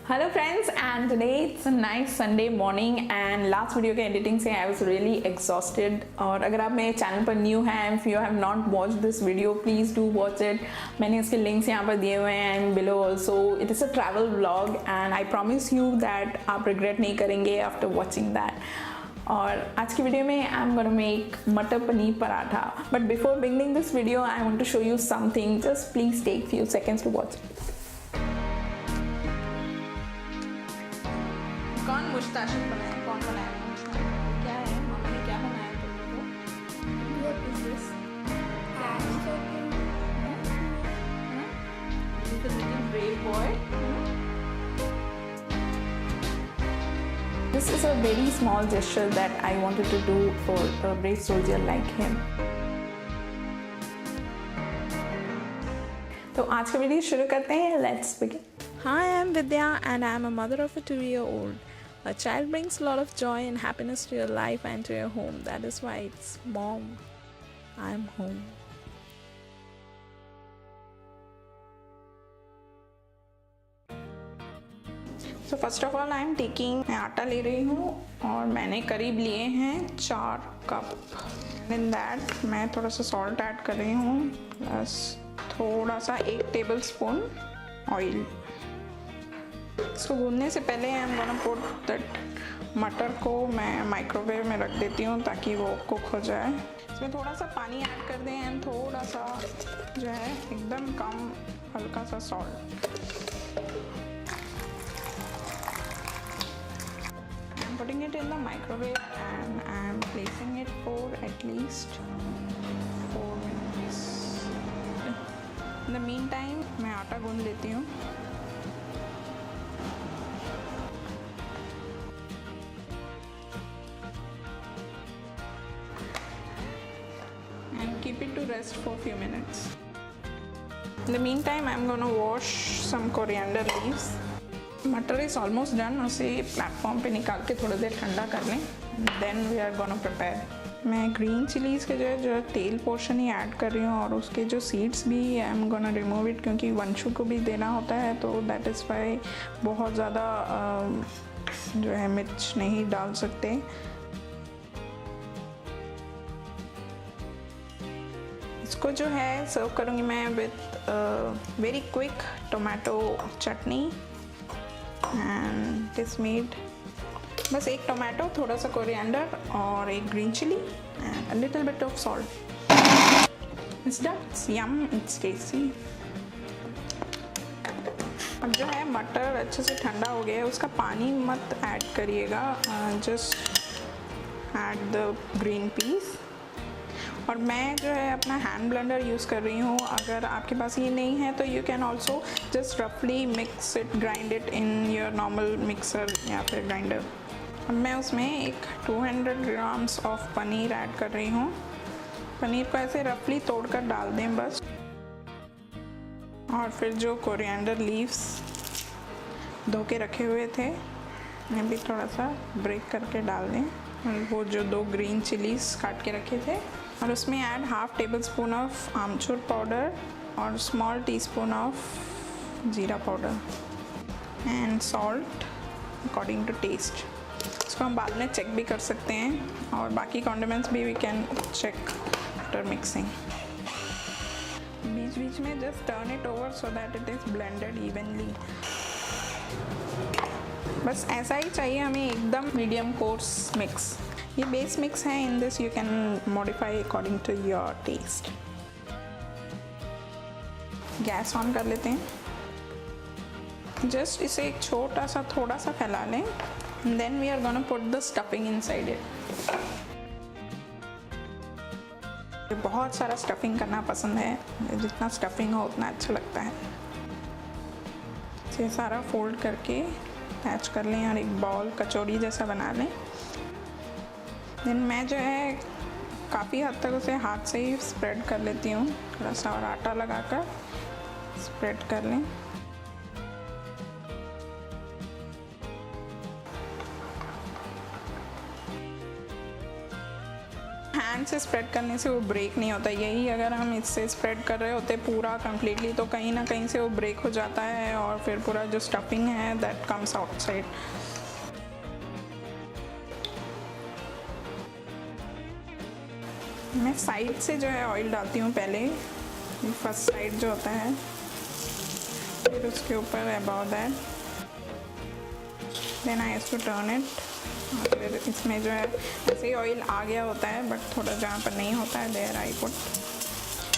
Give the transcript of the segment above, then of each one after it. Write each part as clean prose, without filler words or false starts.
Hello friends, and today it's a nice Sunday morning and last video के editing से I was really exhausted. और अगर आप मेरे चैनल पर न्यू हैं, if you have not watched this video, please do watch it. मैंने इसके लिंक्स यहाँ पर दिए हुए हैं and below also. It is a travel vlog and I promise you that आप regret नहीं करेंगे after watching that. और आज की वीडियो में I'm gonna make मटर paneer paratha. But before beginning this video, I want to show you something. Just please take few seconds to watch it. कौन मुस्ताशिद बनाया? कौन बनाया? क्या है? मम्मी ने क्या बनाया तुम लोगों को? What is this? He's a little brave boy. This is a very small gesture that I wanted to do for a brave soldier like him. तो आज का वीडियो शुरू करते हैं. Let's begin. Hi, I'm Vidya and I'm a mother of a 2-year-old. A child brings a lot of joy and happiness to your life and to your home. That is why it's Mom, I'm home. So first of all, I'm taking मैं आटा ले रही हूँ और मैंने करीब लिए हैं 4 कप. In that मैं थोड़ा सा salt ऐड कर रही हूँ प्लस थोड़ा सा 1 टेबलस्पून ऑयल. इसको भूनने से पहले I am gonna put that मटर को मैं माइक्रोवेव में रख देती हूँ ताकि वो कुक हो जाए. इसमें थोड़ा सा पानी ऐड कर दें एंड थोड़ा सा जो है एकदम कम हल्का सा salt. I am putting it in the microwave and I am placing it for at least 4 minutes. In the mean time मैं आटा गूंद लेती हूँ. Keep it to rest for a few minutes. In the meantime, I'm gonna wash some coriander leaves. Mutton is almost done. उसे platform पे निकाल के थोड़ी देर ठंडा कर लें. Then we are gonna prepare. मैं ग्रीन चिलीज़ के जो तेल पोर्शन ही ऐड कर रही हूँ और उसके जो सीड्स भी I am gonna remove it क्योंकि वंशु को भी देना होता है तो दैट इज़ वाई बहुत ज़्यादा जो है मिर्च नहीं डाल सकते. इसको जो है सर्व करूँगी मैं with very quick tomato chutney and this made बस 1 टोमेटो, थोड़ा सा कोरिएंडर और 1 green chilli and a little bit of salt. It's done. It's yum. It's tasty. अब जो है मटर अच्छे से ठंडा हो गया है उसका पानी मत ऐड करिएगा. Just add the green peas. और मैं जो है अपना हैंड ब्लेंडर यूज़ कर रही हूँ. अगर आपके पास ये नहीं है तो यू कैन ऑल्सो जस्ट रफली mix it, grind it in your normal mixer या फिर ग्राइंडर. अब मैं उसमें एक 200 ग्राम्स ऑफ पनीर ऐड कर रही हूँ. पनीर को ऐसे रफली तोड़कर डाल दें बस. और फिर जो कोरिएंडर लीव्स धो के रखे हुए थे मैं भी थोड़ा सा ब्रेक करके डाल दें. और वो जो 2 ग्रीन चिलीज़ काट के रखे थे और उसमें add half tablespoon of amchur powder और small teaspoon of jeera powder and salt according to taste. इसको हम बाद में चेक भी कर सकते हैं और बाकी कॉन्डिमेंट्स भी we can check after mixing. बीच बीच में just turn it over so that it is blended evenly. बस ऐसा ही चाहिए हमें, एकदम मीडियम कोर्स मिक्स. ये बेस मिक्स है. In this you can modify according to your taste. Gas on कर लेते हैं. जस्ट इसे एक छोटा सा थोड़ा सा फैला लें. Then we are gonna put the stuffing inside it. बहुत सारा स्टफिंग करना पसंद है. जितना स्टफिंग हो उतना अच्छा लगता है. इसे सारा फोल्ड करके अटैच कर लें और एक बॉल कचौड़ी जैसा बना लें. देन मैं जो है काफ़ी हद तक उसे हाथ से ही स्प्रेड कर लेती हूँ. थोड़ा सा और आटा लगाकर स्प्रेड कर लें. हैंड से स्प्रेड करने से वो ब्रेक नहीं होता, यही अगर हम इससे स्प्रेड कर रहे होते पूरा कंप्लीटली तो कहीं ना कहीं से वो ब्रेक हो जाता है और फिर पूरा जो स्टफिंग है दैट कम्स आउटसाइड। मैं साइड से जो है ऑयल डालती हूँ पहले, फर्स्ट साइड जो होता है, फिर उसके ऊपर about that, then I have to turn it. फिर इसमें जो है ऐसे ही ऑयल आ गया होता है बट थोड़ा जहाँ पर नहीं होता है देयर आई पुट।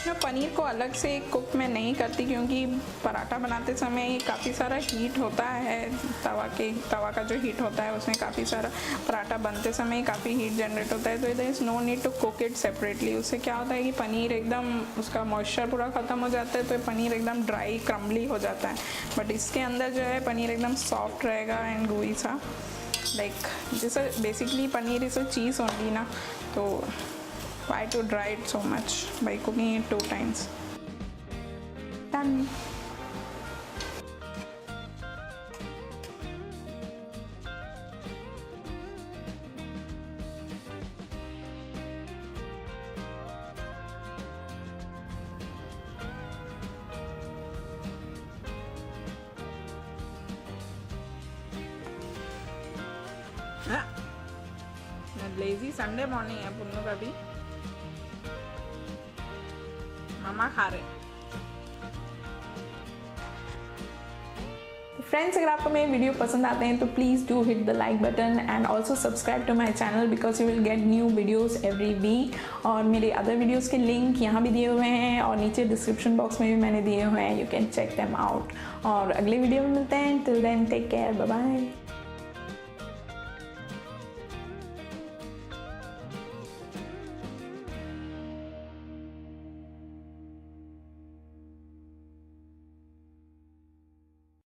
मैं पनीर को अलग से कुक में नहीं करती क्योंकि पराठा बनाते समय काफ़ी सारा हीट होता है, तवा का जो हीट होता है उसमें काफ़ी सारा पराठा बनते समय काफ़ी हीट जनरेट होता है, तो there is no need to cook it separately. उससे क्या होता है कि पनीर एकदम उसका मॉइस्चर पूरा ख़त्म हो जाता है, तो पनीर एकदम ड्राई क्रम्बली हो जाता है। बट इसके अंदर जो है पनीर एकदम सॉफ्ट रहेगा एंड gooey सा, लाइक जैसे basically paneer is a cheese only ना, तो why to dry it so much by cooking it 2 times. Done. Lazy Sunday morning है पुन्नू का भी, मामा खा रहे। फ्रेंड्स, अगर आपको मेरे वीडियो पसंद आते हैं तो please do hit the like button and also subscribe to my channel because you will get new videos every week. और मेरे अदर वीडियोस के लिंक यहाँ भी दिए हुए हैं और नीचे डिस्क्रिप्शन बॉक्स में भी मैंने दिए हुए हैं, you can check them out. और अगले वीडियो में मिलते हैं, till then take care, bye bye.